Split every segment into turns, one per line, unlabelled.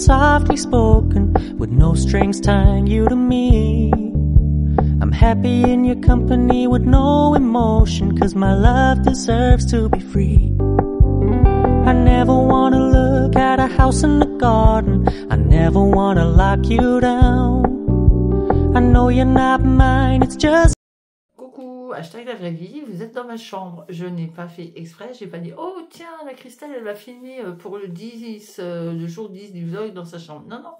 softly spoken, with no strings tying you to me. I'm happy in your company with no emotion, 'cause my love deserves to be free. I never wanna look at a house in the garden, I never wanna lock you down. I know you're not mine, it's just...
Coucou, hashtag la vraie vie, vous êtes dans ma chambre. Je n'ai pas fait exprès, j'ai pas dit oh tiens, la Christelle elle va filmer pour le 10, le jour 10 du vlog dans sa chambre. Non, non,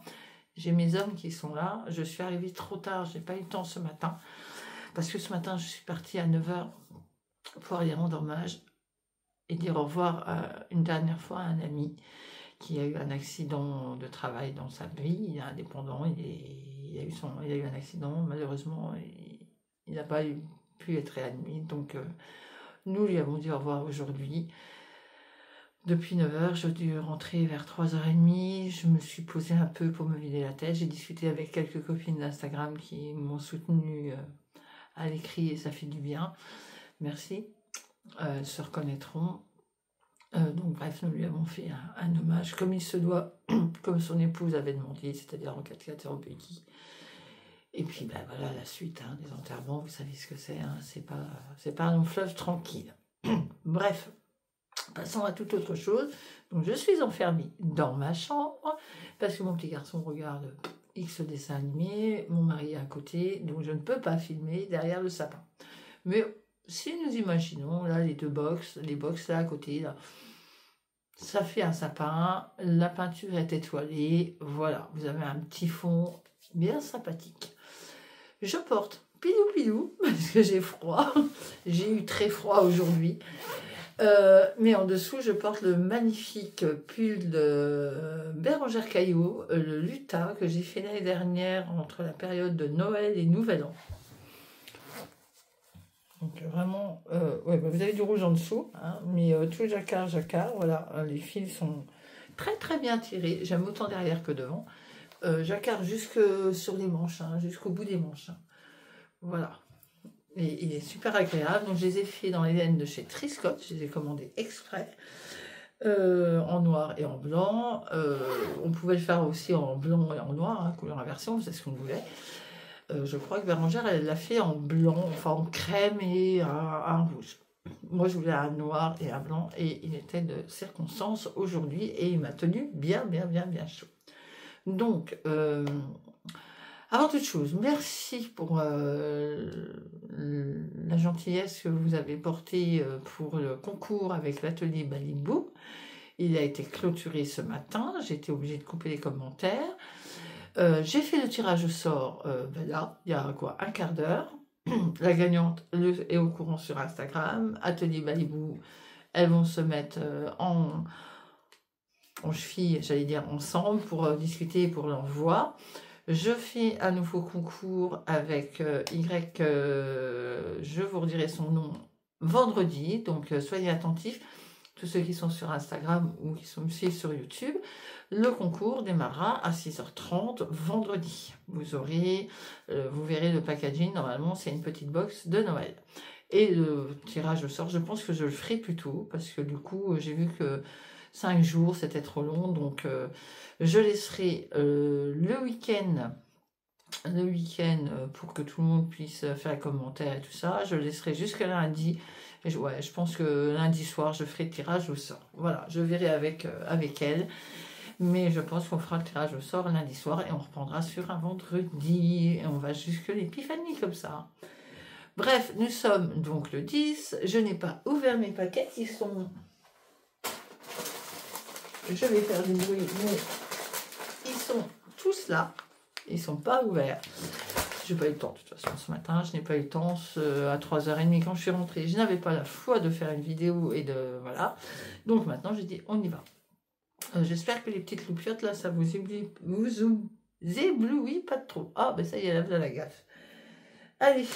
j'ai mes hommes qui sont là. Je suis arrivée trop tard, j'ai pas eu le temps ce matin. Parce que ce matin, je suis partie à 9 h pour aller rendre hommage et dire au revoir une dernière fois à un ami qui a eu un accident de travail dans sa vie. Il est indépendant, il a eu un accident, malheureusement, il n'a pas pu être réadmis. Donc, nous lui avons dit au revoir aujourd'hui. Depuis 9 h, je dû rentrer vers 3 h 30. Je me suis posée un peu pour me vider la tête. J'ai discuté avec quelques copines d'Instagram qui m'ont soutenue à l'écrit et ça fait du bien. Merci. Elles se reconnaîtront. Donc bref, nous lui avons fait un hommage comme il se doit, comme son épouse avait demandé, c'est-à-dire en 4x4 au Béki. Et puis ben voilà la suite des enterrements, vous savez ce que c'est, c'est pas un long fleuve tranquille. Bref, passons à toute autre chose. Donc je suis enfermée dans ma chambre parce que mon petit garçon regarde X dessins animés, mon mari est à côté, donc je ne peux pas filmer derrière le sapin. Mais si nous imaginons là les box là à côté, là, ça fait un sapin, la peinture est étoilée, voilà, vous avez un petit fond bien sympathique. Je porte pilou parce que j'ai froid, j'ai eu très froid aujourd'hui. Mais en dessous, je porte le magnifique pull de Bérangère Caillot, le Luta, que j'ai fait l'année dernière entre la période de Noël et Nouvel An. Donc vraiment, ouais, bah vous avez du rouge en dessous, mais tout jacquard, voilà, les fils sont très bien tirés. J'aime autant derrière que devant. Jacquard jusque sur les manches, jusqu'au bout des manches. Voilà. Et il est super agréable. Donc je les ai fait dans les laines de chez Triscott. Je les ai commandés exprès. En noir et en blanc. On pouvait le faire aussi en blanc et en noir, couleur inversion, c'est ce qu'on voulait. Je crois que Bérangère, elle l'a fait en blanc, enfin en crème et un rouge. Moi, je voulais un noir et un blanc, et il était de circonstance aujourd'hui, et il m'a tenu bien chaud. Donc, avant toute chose, merci pour la gentillesse que vous avez portée pour le concours avec l'atelier Balibou. Il a été clôturé ce matin, j'ai été obligée de couper les commentaires. J'ai fait le tirage au sort là, il y a quoi, un quart d'heure. La gagnante est au courant sur Instagram. Atelier Balibou, elles vont se mettre en cheville, j'allais dire ensemble, pour discuter pour l'envoi. Je fais un nouveau concours avec Y, je vous redirai son nom vendredi, donc soyez attentifs, tous ceux qui sont sur Instagram ou qui sont aussi sur YouTube. Le concours démarrera à 6 h 30 vendredi. Vous verrez le packaging, normalement c'est une petite box de Noël. Et le tirage au sort, je pense que je le ferai plus tôt, parce que du coup j'ai vu que 5 jours c'était trop long, donc je laisserai le week-end pour que tout le monde puisse faire un commentaire et tout ça. Je laisserai jusqu'à lundi. Et je pense que lundi soir je ferai le tirage au sort. Voilà, je verrai avec elle. Mais je pense qu'on fera le tirage au sort lundi soir et on reprendra sur un vendredi. Et on va jusque l'épiphanie comme ça. Bref, nous sommes donc le 10. Je n'ai pas ouvert mes paquets. Ils sont... Je vais faire du bruit, mais ils sont tous là. Ils ne sont pas ouverts. Je n'ai pas eu le temps de toute façon ce matin. Je n'ai pas eu le temps à 3 h 30 quand je suis rentrée. Je n'avais pas la foi de faire une vidéo et de... Voilà. Donc maintenant, j'ai dit, on y va. J'espère que les petites loupiottes là, ça vous éblouit pas trop. Ah, ben ça y est, là, la gaffe. Allez,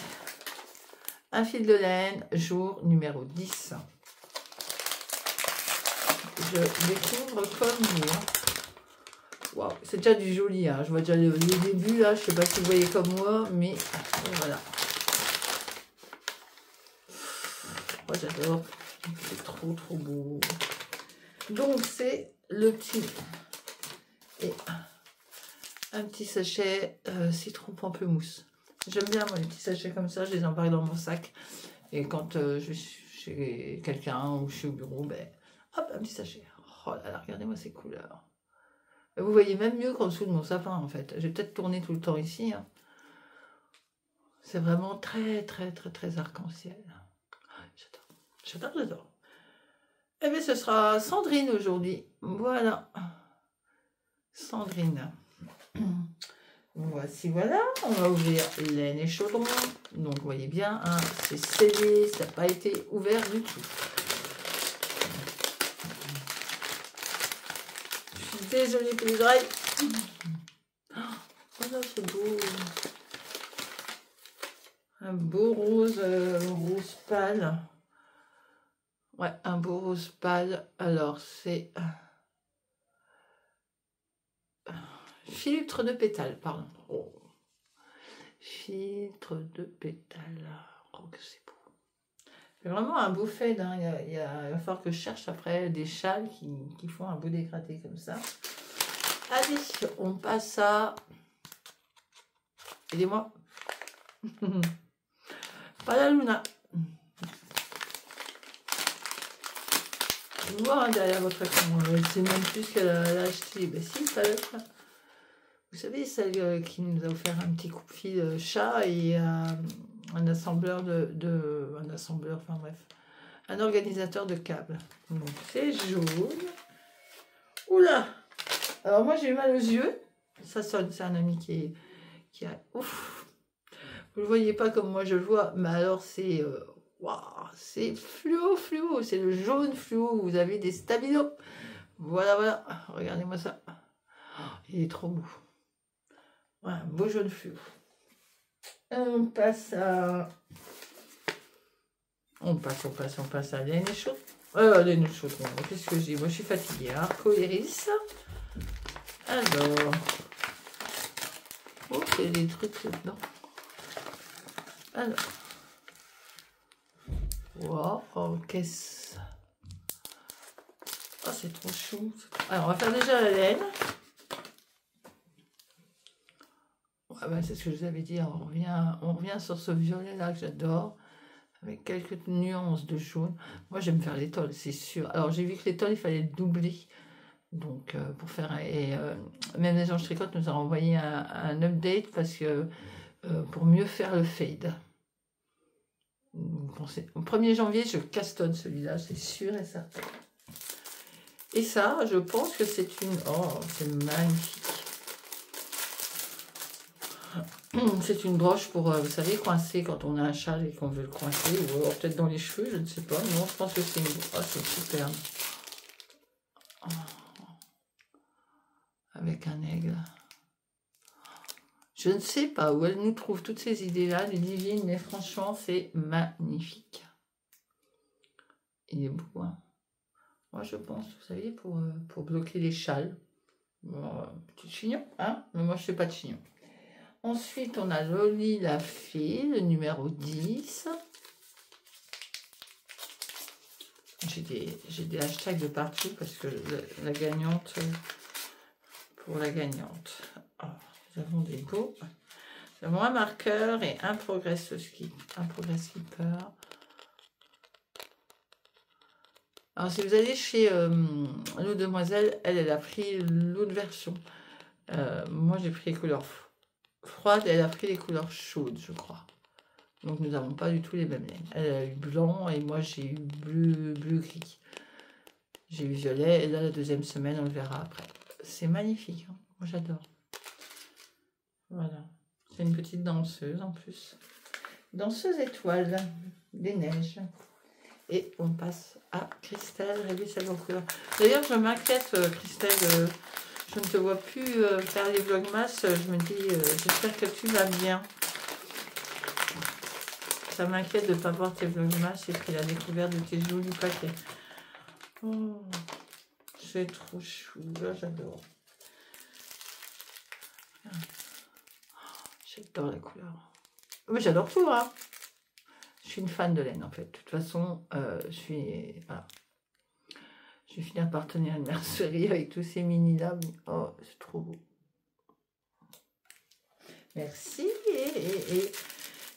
un fil de laine, jour numéro 10. Je découvre comme vous. Waouh, c'est déjà du joli. Je vois déjà le début là. Je sais pas si vous voyez comme moi, mais voilà. Moi, j'adore. C'est trop beau. Donc, c'est le petit et un petit sachet citron pamplemousse. J'aime bien moi les petits sachets comme ça, je les embarque dans mon sac. Et quand je suis chez quelqu'un ou je suis au bureau, ben hop, un petit sachet. Oh là là, regardez-moi ces couleurs. Vous voyez même mieux qu'en dessous de mon sapin en fait. J'ai peut-être tourné tout le temps ici. Hein. C'est vraiment très très très très arc-en-ciel. J'adore, j'adore, j'adore. Eh bien ce sera Sandrine aujourd'hui. Voilà. Sandrine. Voici, voilà. On va ouvrir laine et chaudron. Donc vous voyez bien, hein, c'est scellé, ça n'a pas été ouvert du tout. Je suis désolée pour les oreilles. Oh là, c'est beau. Un beau rose, rose pâle. Ouais, un beau rose pâle. Alors, c'est filtre de pétales, pardon. Oh. Filtre de pétales. Oh, que c'est beau. C'est vraiment un beau fade. Hein. Il va falloir que je cherche après des châles qui font un beau dégradé comme ça. Allez, on passe à... Aidez-moi. Pas la Luna. Je vois hein, derrière votre écran. Je ne sais même plus ce qu'elle a acheté. Ben si, ça va être... Vous savez, celle qui nous a offert un petit coupe-fil chat et un assembleur un assembleur, enfin bref. Un organisateur de câbles. Donc c'est jaune. Oula! Alors moi j'ai eu mal aux yeux. Ça sonne, c'est un ami qui a... Ouf! Vous le voyez pas comme moi je le vois, mais alors c'est... Waouh, c'est fluo, fluo. C'est le jaune fluo. Vous avez des stabilos. Voilà, voilà. Regardez-moi ça. Oh, il est trop beau. Voilà, beau jaune fluo. On passe à... On passe à laine et chaudron. Laine et chaudron. Qu'est-ce que je dis? Moi, je suis fatiguée. Arco-iris. Alors... Oh, il y a des trucs là-dedans. Alors... Wow, qu'est-ce... Oh, c'est trop chou. Alors, on va faire déjà la laine. Ouais, ben, c'est ce que je vous avais dit. On revient sur ce violet-là que j'adore. Avec quelques nuances de jaune. Moi, j'aime faire l'étole, c'est sûr. Alors, j'ai vu que l'étole, il fallait le doubler. Donc, pour faire... Et même les Anges Tricote nous a envoyé un update parce que pour mieux faire le fade. Au 1er janvier, je castonne celui-là, c'est sûr et certain. Et ça, je pense que c'est une... Oh, c'est magnifique. C'est une broche pour, vous savez, coincer quand on a un châle et qu'on veut le coincer, ou alors peut-être dans les cheveux, je ne sais pas. Non, je pense que c'est une... Oh, c'est superbe. Oh. Avec un aigle. Je ne sais pas où elle nous trouve toutes ces idées-là, les divines, mais franchement, c'est magnifique. Il est beau, hein. Moi, je pense, vous savez, pour bloquer les châles. Bon, petit chignon, hein, mais moi, je ne fais pas de chignon. Ensuite, on a Loli la fée, le numéro 10. J'ai des hashtags de partout parce que la gagnante, pour la gagnante. Oh, nous avons des beaux. Nous avons un marqueur et un progress skipper. Alors, si vous allez chez l'autre demoiselle, elle a pris l'autre version. Moi, j'ai pris les couleurs froide, elle a pris les couleurs chaudes, je crois. Donc nous n'avons pas du tout les mêmes laines. Elle a eu blanc et moi j'ai eu bleu gris. J'ai eu violet et là la deuxième semaine on le verra après. C'est magnifique, hein. Moi j'adore. Voilà. C'est une petite danseuse en plus. Danseuse étoile des neiges. Et on passe à Christelle, révèle sa couleur. D'ailleurs je m'inquiète Christelle. Je ne te vois plus faire les vlogmas, je me dis, j'espère que tu vas bien. Ça m'inquiète de ne pas voir tes vlogmas et puis la découverte de tes jolis paquets. Oh, c'est trop chou, là j'adore. J'adore la couleur. Mais j'adore tout, hein. Je suis une fan de laine en fait. De toute façon, voilà. Je vais finir par tenir une mercerie avec tous ces mini là. Oh, c'est trop beau. Merci. Et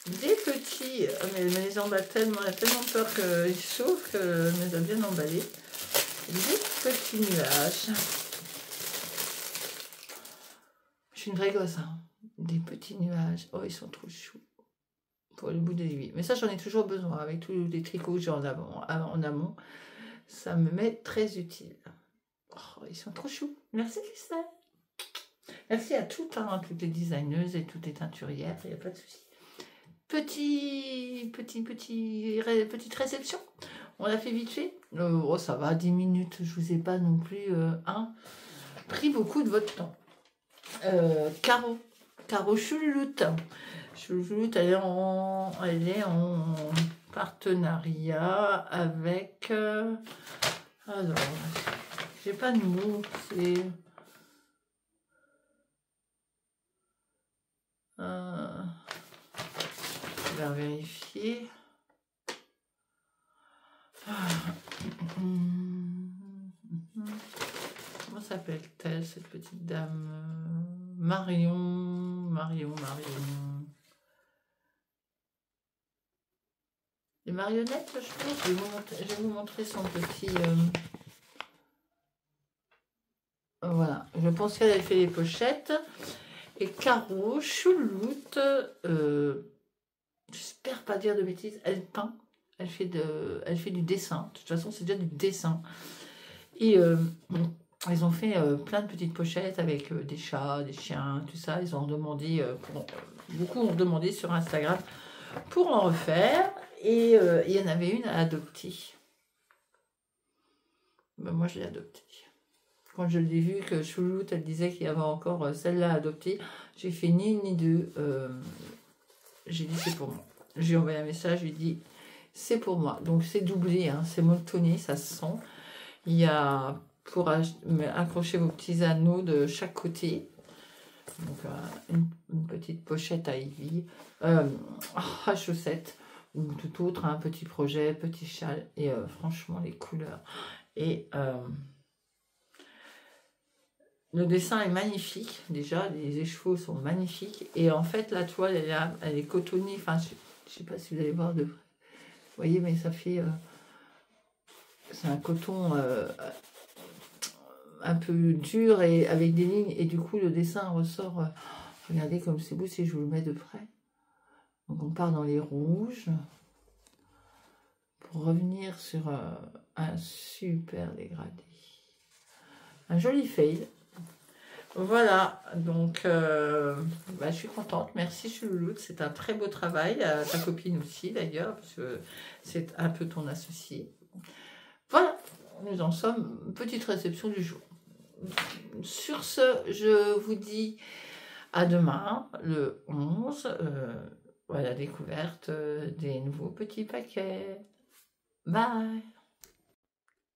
des petits, mais les emballe tellement, elle a tellement peur qu'ils souffrent qu'elle me les a bien emballés. Des petits nuages. Je suis une vraie gosse, hein. Des petits nuages. Oh, ils sont trop choux. Pour le bout des aiguilles. Mais ça, j'en ai toujours besoin. Avec tous les tricots que j'ai en amont, ça me met très utile. Oh, ils sont trop choux. Merci Christelle. Merci à toutes les designeuses et toutes les teinturières. Il n'y a pas de souci. Petite réception. On l'a fait vite fait. Oh, ça va, 10 minutes. Je vous ai pas non plus pris beaucoup de votre temps. Caro Chouloute. Chouloute, elle est en partenariat avec... alors, j'ai pas de mots. C'est... je vais vérifier. Comment s'appelle-t-elle cette petite dame? Marion. Les marionnettes, je pense. Je vais vous montrer son petit... voilà, je pense qu'elle a fait les pochettes. Et Caro Chouloute, j'espère pas dire de bêtises, elle peint, elle fait du dessin. De toute façon, c'est déjà du dessin. Et ils ont fait plein de petites pochettes avec des chats, des chiens, tout ça. Ils ont demandé, beaucoup ont demandé sur Instagram pour en refaire. Et il y en avait une à adopter. Ben, moi, je l'ai adoptée. Quand je l'ai vu que Chouloute, elle disait qu'il y avait encore celle-là adoptée, j'ai fait ni une ni deux. J'ai dit c'est pour moi. J'ai envoyé un message, j'ai dit c'est pour moi. Donc c'est doublé, hein, c'est molletonné, ça se sent. Il y a pour accrocher vos petits anneaux de chaque côté. Donc une petite pochette à Ivy, à chaussettes ou tout autre, un petit projet, petit châle. Et franchement les couleurs. Et le dessin est magnifique, déjà, les écheveaux sont magnifiques. Et en fait, la toile, elle est cotonnée. Enfin, je ne sais pas si vous allez voir de près. Vous voyez, mais ça fait... c'est un coton un peu dur et avec des lignes. Et du coup, le dessin ressort... regardez comme c'est beau si je vous le mets de près. Donc, on part dans les rouges. Pour revenir sur un super dégradé. Un joli fail. Voilà, donc je suis contente. Merci Chouloute, c'est un très beau travail. Ta copine aussi d'ailleurs, parce que c'est un peu ton associé. Voilà, nous en sommes. Petite réception du jour. Sur ce, je vous dis à demain, le 11, à la découverte des nouveaux petits paquets. Bye!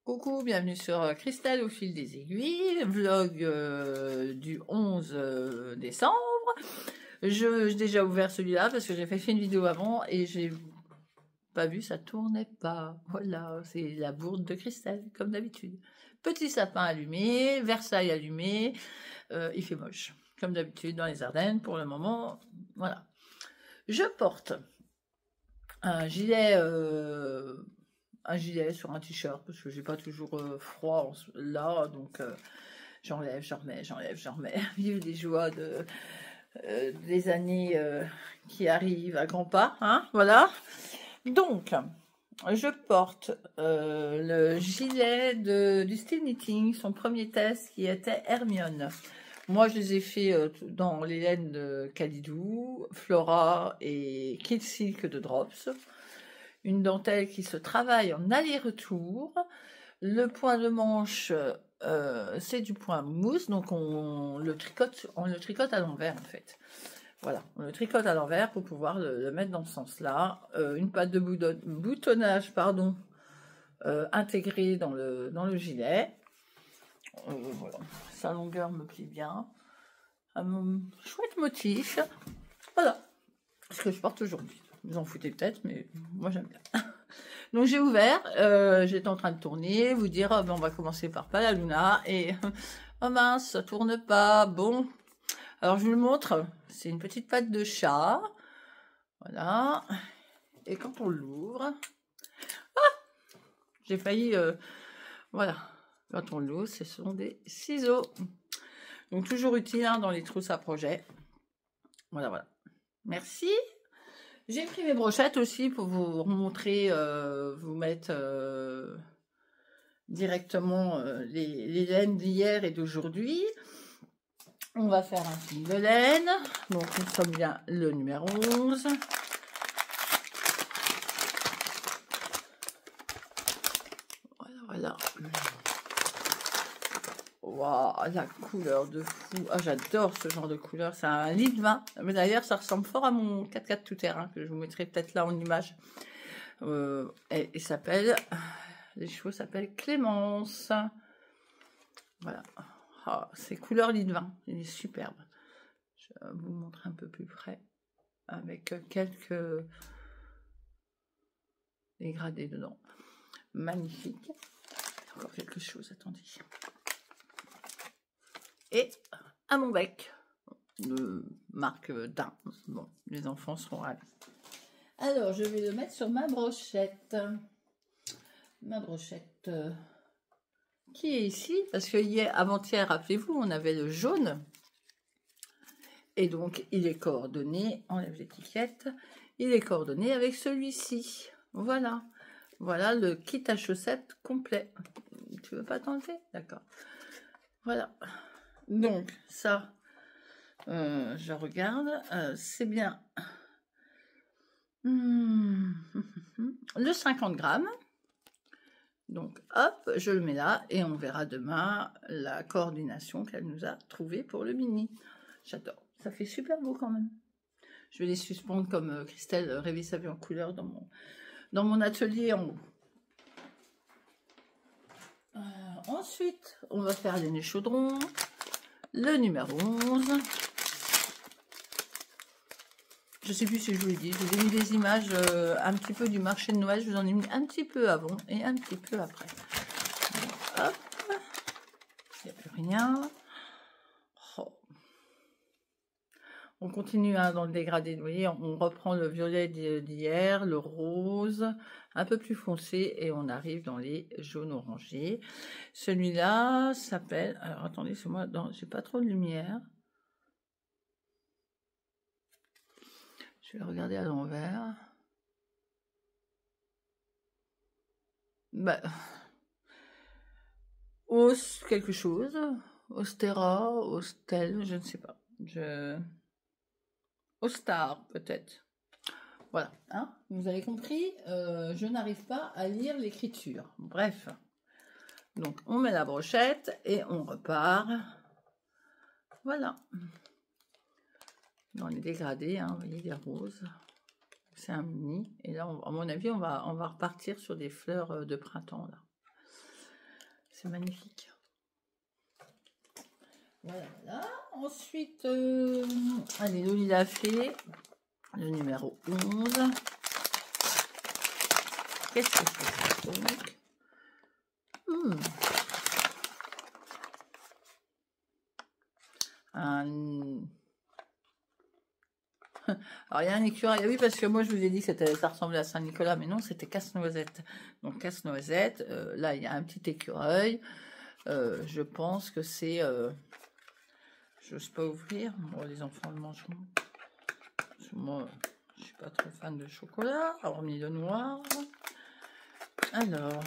Coucou, bienvenue sur Christelle au fil des aiguilles, vlog du 11 décembre. J'ai déjà ouvert celui-là parce que j'ai fait une vidéo avant et j'ai pas vu, ça tournait pas. Voilà, c'est la bourde de Christelle, comme d'habitude. Petit sapin allumé, Versailles allumé, il fait moche, comme d'habitude dans les Ardennes pour le moment. Voilà. Je porte un gilet sur un t-shirt parce que j'ai pas toujours froid là, donc j'enlève, je remets. Vive les joies des années qui arrivent à grands pas, hein, voilà. Donc, je porte le gilet du Style Knitting, son premier test qui était Hermione. Moi, je les ai fait dans les laines de Calidou, Flora et Kid Silk de Drops. Une dentelle qui se travaille en aller-retour. Le point de manche, c'est du point mousse, donc on le tricote à l'envers en fait. Voilà, on le tricote à l'envers pour pouvoir le mettre dans ce sens-là. Une patte de boutonnage, intégrée dans le gilet. Voilà, sa longueur me plaît bien. Un chouette motif. Voilà, ce que je porte aujourd'hui. Vous en foutez peut-être, mais moi j'aime bien. Donc j'ai ouvert, j'étais en train de tourner, vous dire, oh, ben, on va commencer par Palaluna, et oh mince, ça tourne pas, bon. Alors je vous le montre, c'est une petite patte de chat, voilà, et quand on l'ouvre, j'ai failli, voilà, quand on l'ouvre, ce sont des ciseaux. Donc toujours utile hein, dans les trousses à projet. Voilà, voilà. Merci. J'ai pris mes brochettes aussi pour vous montrer, vous mettre directement les laines d'hier et d'aujourd'hui. On va faire un fil de laine. Donc nous sommes bien le numéro 11. Voilà, voilà. Waouh, la couleur de fou. Ah, j'adore ce genre de couleur. C'est un lit de vin. Mais d'ailleurs, ça ressemble fort à mon 4x4 tout-terrain que je vous mettrai peut-être là en image. Et s'appelle... Les chevaux s'appellent Clémence. Voilà. Oh, c'est couleur lit de vin. Il est superbe. Je vais vous montrer un peu plus près. Avec quelques dégradés dedans. Magnifique. Encore quelque chose, attendez. Et à mon bec, de marque Dain. Bon, les enfants seront ravis. Alors, je vais le mettre sur ma brochette. Ma brochette qui est ici, parce que hier, avant-hier, rappelez-vous, on avait le jaune. Et donc, il est coordonné, enlève l'étiquette, il est coordonné avec celui-ci. Voilà. Voilà le kit à chaussettes complet. Tu veux pas t'enlever? D'accord. Voilà. Donc, ça, je regarde, c'est bien le 50 grammes. Donc, hop, je le mets là et on verra demain la coordination qu'elle nous a trouvée pour le mini. J'adore. Ça fait super beau quand même. Je vais les suspendre comme Christelle rêvait sa vie en couleur dans mon atelier en haut. Ensuite, on va faire les nœuds chaudrons. Le numéro 11. Je ne sais plus si je vous l'ai dit. Je vous ai mis des images un petit peu du marché de Noël. Je vous en ai mis un petit peu avant et un petit peu après. Donc, hop. Il n'y a plus rien. Oh. On continue hein, dans le dégradé. Vous voyez, on reprend le violet d'hier, le rose, un peu plus foncé et on arrive dans les jaunes orangés. Celui-là s'appelle... Alors attendez, c'est moi, j'ai pas trop de lumière. Je vais regarder à l'envers. Bah, Os quelque chose. Ostera, Ostel, je ne sais pas. Ostar peut-être. Voilà, hein, vous avez compris, je n'arrive pas à lire l'écriture. Bref, donc on met la brochette et on repart. Voilà. Dans les dégradés, hein, vous voyez, des roses. C'est un mini. Et là, à mon avis, on va repartir sur des fleurs de printemps. Là. C'est magnifique. Voilà, voilà. Ensuite, allez, le lilas fée, le numéro 11. Qu'est-ce que c'est donc Alors, il y a un écureuil. Oui, parce que moi, je vous ai dit que ça ressemblait à Saint-Nicolas, mais non, c'était casse-noisette. Donc, casse-noisette, là, il y a un petit écureuil. Je pense que c'est... je n'ose pas ouvrir. Bon, les enfants le mangeront. Moi, je ne suis pas trop fan de chocolat, hormis le noir. Alors...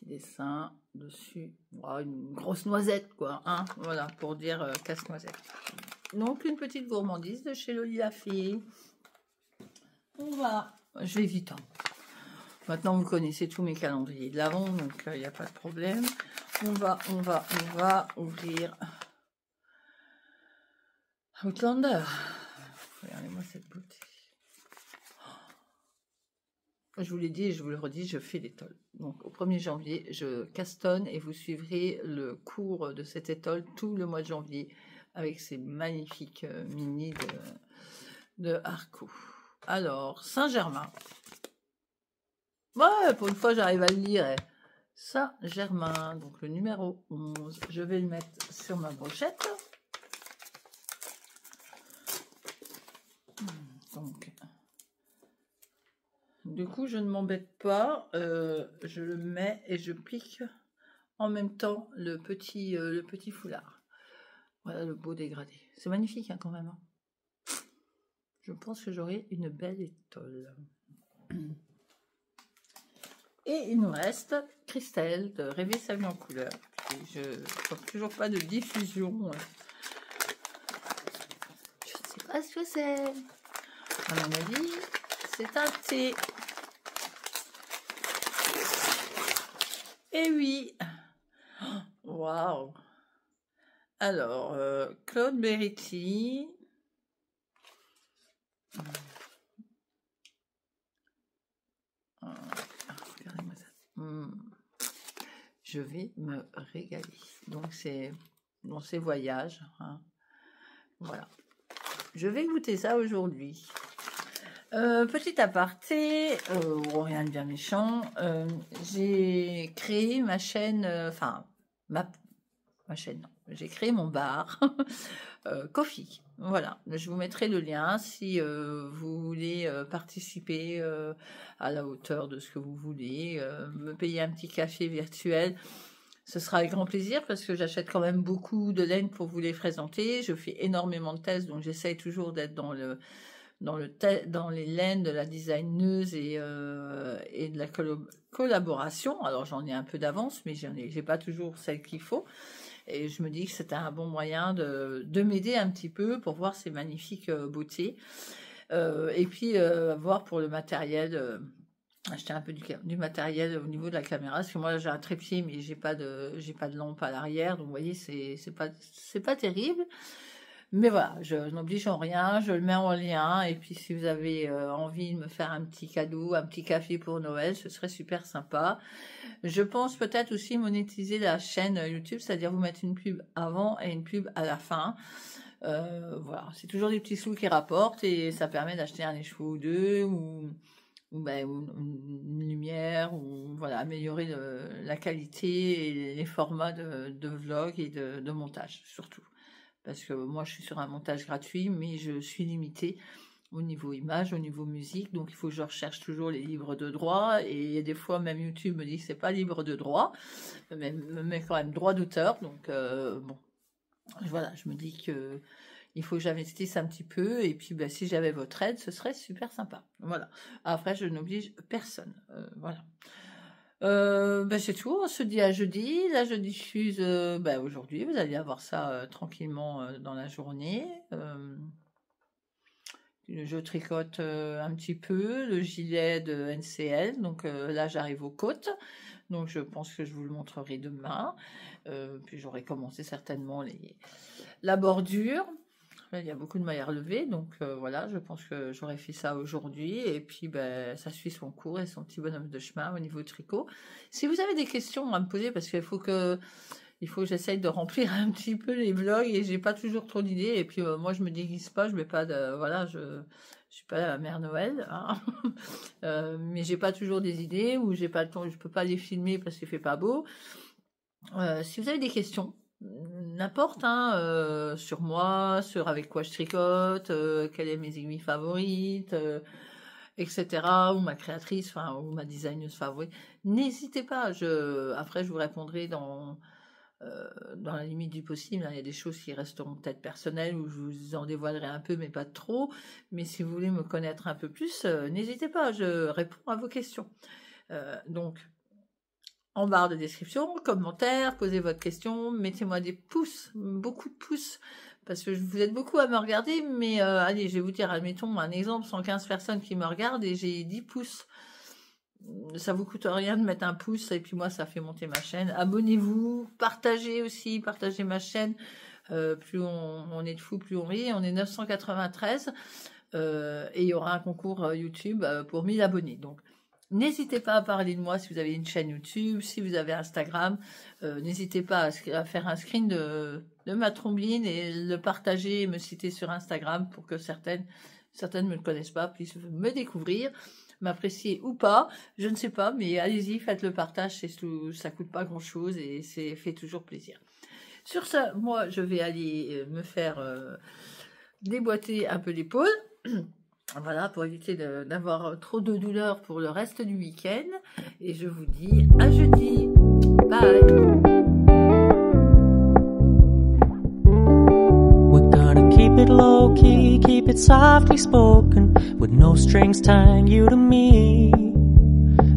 dessin dessus, oh, une grosse noisette quoi, hein, voilà pour dire casse-noisette. Donc une petite gourmandise de chez le lilas fée. On va, je vais vite. Hein. Maintenant vous connaissez tous mes calendriers de l'avant, donc il n'y a pas de problème. On va ouvrir Outlander. Regardez-moi cette beauté. Je vous l'ai dit et je vous le redis, je fais l'étole. Donc au 1er janvier, je castonne et vous suivrez le cours de cette étole tout le mois de janvier avec ces magnifiques mini de Arco. Alors, Saint-Germain. Ouais, pour une fois, j'arrive à le lire. Saint-Germain, donc le numéro 11. Je vais le mettre sur ma brochette. Donc, du coup, je ne m'embête pas. Je le mets et je pique en même temps le petit foulard. Voilà le beau dégradé. C'est magnifique hein, quand même. Hein. Je pense que j'aurai une belle étole. Et il nous reste Christelle de Rêver sa vie en couleur. Je ne trouve toujours pas de diffusion. Je ne sais pas ce que c'est. À mon avis, c'est un thé. Et oui. Waouh. Alors, Claude Beretti. Regardez-moi ça. Je vais me régaler. Donc, c'est dans ces voyages. Hein. Voilà. Je vais goûter ça aujourd'hui. Petit aparté, rien de bien méchant. J'ai créé ma chaîne, ma chaîne, non. J'ai créé mon bar Ko-fi. Voilà, je vous mettrai le lien si vous voulez participer à la hauteur de ce que vous voulez, me payer un petit café virtuel. Ce sera avec grand plaisir parce que j'achète quand même beaucoup de laine pour vous les présenter. Je fais énormément de tests, donc j'essaye toujours d'être dans les laines de la designeuse et de la collaboration. Alors j'en ai un peu d'avance, mais j'ai pas toujours celle qu'il faut. Et je me dis que c'était un bon moyen de m'aider un petit peu pour voir ces magnifiques beautés. Et puis voir pour le matériel, acheter un peu du matériel au niveau de la caméra. Parce que moi j'ai un trépied, mais j'ai pas de lampe à l'arrière. Donc vous voyez, c'est pas terrible. Mais voilà, je n'oblige en rien, je le mets en lien. Et puis si vous avez envie de me faire un petit cadeau, un petit café pour Noël, ce serait super sympa. Je pense peut-être aussi monétiser la chaîne YouTube, c'est-à-dire vous mettre une pub avant et une pub à la fin. Voilà, c'est toujours des petits sous qui rapportent et ça permet d'acheter un écheveau ou deux ou une lumière ou voilà, améliorer la qualité et les formats de vlog et de montage surtout. Parce que moi je suis sur un montage gratuit mais je suis limitée au niveau image, au niveau musique, donc il faut que je recherche toujours les libres de droit et des fois même YouTube me dit que c'est pas libre de droit, mais me met quand même droit d'auteur, donc bon, voilà, je me dis que il faut que j'investisse un petit peu et puis si j'avais votre aide, ce serait super sympa. Voilà. Après, je n'oblige personne. Voilà. C'est tout, on se dit à jeudi. Là, je diffuse aujourd'hui. Vous allez avoir ça tranquillement dans la journée. Je tricote un petit peu le gilet de NCL. Donc là, j'arrive aux côtes. Donc je pense que je vous le montrerai demain. Puis j'aurai commencé certainement la bordure. Là, il y a beaucoup de mailles à relever, donc voilà, je pense que j'aurais fait ça aujourd'hui. Et puis, ça suit son cours et son petit bonhomme de chemin au niveau tricot. Si vous avez des questions à me poser, parce qu'il faut que j'essaye de remplir un petit peu les vlogs et j'ai pas toujours trop d'idées. Et puis, moi, je me déguise pas, je mets pas de, voilà, je suis pas la mère Noël, hein. Mais j'ai pas toujours des idées ou j'ai pas le temps, je peux pas les filmer parce qu'il fait pas beau. Si vous avez des questions, n'importe sur moi, sur avec quoi je tricote, quelles sont mes aiguilles favorites, etc. ou ma créatrice, ou ma designeuse favorite, n'hésitez pas. Après je vous répondrai dans la limite du possible. Il y a des choses qui resteront peut-être personnelles où je vous en dévoilerai un peu mais pas trop. Mais si vous voulez me connaître un peu plus, n'hésitez pas, je réponds à vos questions. Donc en barre de description, commentaires, posez votre question, mettez-moi des pouces, beaucoup de pouces, parce que vous êtes beaucoup à me regarder, mais allez, je vais vous dire, admettons un exemple, 115 personnes qui me regardent et j'ai 10 pouces. Ça vous coûte rien de mettre un pouce et puis moi ça fait monter ma chaîne. Abonnez-vous, partagez ma chaîne. Plus on est de fous, plus on rit. On est 993 et il y aura un concours YouTube pour 1000 abonnés. Donc n'hésitez pas à parler de moi si vous avez une chaîne YouTube, si vous avez Instagram. N'hésitez pas à faire un screen de ma trombeline et le partager et me citer sur Instagram pour que certaines ne me connaissent pas, puissent me découvrir, m'apprécier ou pas, je ne sais pas, mais allez-y, faites le partage, ça coûte pas grand-chose et c'est fait toujours plaisir. Sur ça, moi, je vais aller me faire déboîter un peu l'épaule. Voilà, pour éviter d'avoir trop de douleur pour le reste du week-end. Et je vous dis à jeudi. Bye.
We're gonna keep it low key, keep it softly spoken, with no strings tying you to me.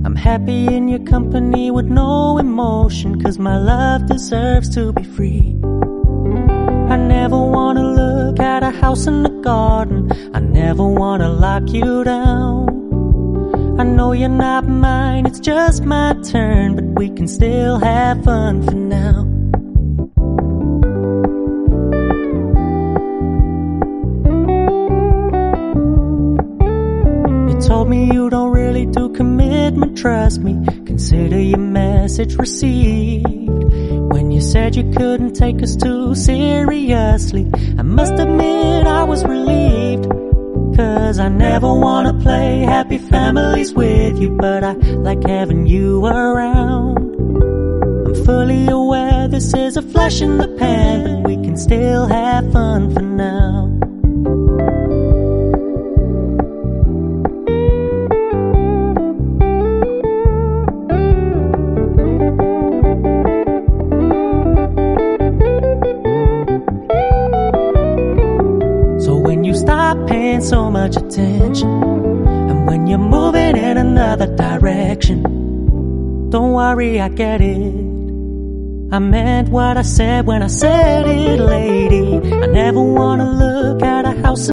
I'm happy in your company with no emotion, 'cause my love deserves to be free. I never wanna look at a house in the garden, I never wanna lock you down. I know you're not mine, it's just my turn, but we can still have fun for now. You told me you don't really do commitment, trust me, consider your message received. When you said you couldn't take us too seriously, I must admit I was relieved. 'Cause I never wanna play happy families with you, but I like having you around. I'm fully aware this is a flash in the pan, but we can still have fun for now. Stop paying so much attention, and when you're moving in another direction, don't worry, I get it. I meant what I said when I said it, lady. I never wanna look at a house